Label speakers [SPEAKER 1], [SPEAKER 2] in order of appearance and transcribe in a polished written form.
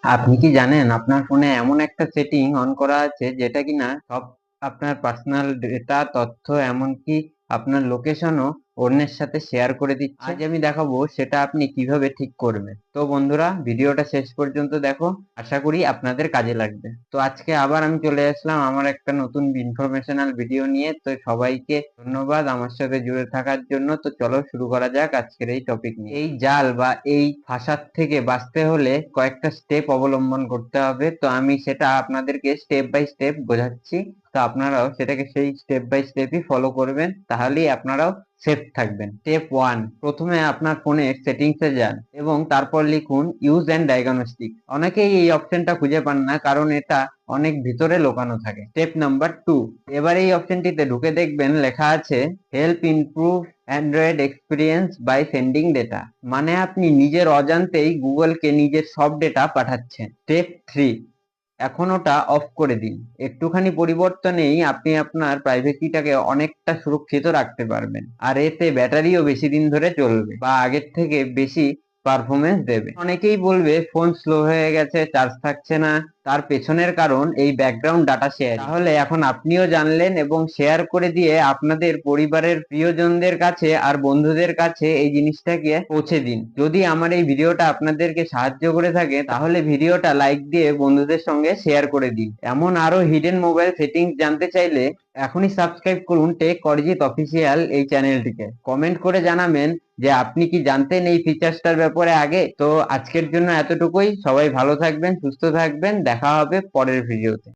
[SPEAKER 1] আপনি কি জানেন আপনার ফোনে এমন একটা সেটিং অন করা আছে যেটা কিনা সব আপনার পার্সোনাল ডেটা, তথ্য, এমনকি আপনার লোকেশনও অন্যের সাথে শেয়ার করে দিচ্ছে? আজ আমি দেখাবো সেটা আপনি কিভাবে ঠিক করবেন। তো বন্ধুরা, ভিডিওটা শেষ পর্যন্ত দেখো, আশা করি আপনাদের কাজে লাগবে। তো আজকে আবার আমি চলে আসলাম আমার একটা নতুন ইনফরমেশনাল ভিডিও নিয়ে। তো সবাইকে ধন্যবাদ আমার সাথে জুড়ে থাকার জন্য। তো চলো শুরু করা যাক আজকের এই টপিক নিয়ে। এই জাল বা এই ফাঁসার থেকে বাঁচতে হলে কয়েকটা স্টেপ অবলম্বন করতে হবে। তো আমি সেটা আপনাদেরকে স্টেপ বাই স্টেপ বোঝাচ্ছি। তো আপনারাও সেটাকে সেই স্টেপ বাই স্টেপই ফলো করবেন, তাহলেই আপনারাও সেফ থাকবেন। স্টেপ 1, প্রথমে আপনার ফোনের সেটিংসে যান এবং তারপর লিখুন ইউজ অ্যান্ড ডায়াগনস্টিক। অনেকেই এই অপশনটা খুঁজে পান না, কারণ এটা অনেক ভিতরে লোকানো থাকে। স্টেপ নাম্বার 2, এবার এই অপশনটিতে ঢুকে দেখবেন লেখা আছে help improve Android experience by sending data. মানে আপনি নিজের অজান্তেই গুগলকে নিজের সব ডেটা পাঠাচ্ছেন। স্টেপ 3, এখন ওটা অফ করে দিন। একটুখানি পরিবর্তনেই আপনি আপনার প্রাইভেসিটাকে অনেকটা সুরক্ষিত রাখতে পারবেন, আর এতে ব্যাটারিও বেশি দিন ধরে চলবে বা আগের থেকে বেশি পারফরমেন্স দেবে। অনেকেই বলবে ফোন স্লো হয়ে গেছে, চার্জ থাকছে না। তার পেছনের কারণ এই ব্যাকগ্রাউন্ড ডাটা শেয়ার। তাহলে এখন আপনিও জানলেন, এবং শেয়ার করে দিয়ে আপনাদের পরিবারের প্রিয়জনদের কাছে আর বন্ধুদের কাছে এই জিনিসটাকে পৌঁছে দিন। যদি আমার এই ভিডিওটা আপনাদেরকে সাহায্য করে থাকে, তাহলে ভিডিওটা লাইক দিয়ে বন্ধুদের সঙ্গে শেয়ার করে দিন। এমন আরো হিডেন মোবাইল সেটিংস জানতে চাইলে এখনই সাবস্ক্রাইব করুন টেক অরিজিৎ অফিসিয়াল এই চ্যানেলটিকে। কমেন্ট করে জানাবেন যে আপনি কি জানতেন এই ফিচার্সটার ব্যাপারে আগে। তো আজকের জন্য এতটুকুই। সবাই ভালো থাকবেন, সুস্থ থাকবেন, দেখা হবে পরের ভিডিওতে।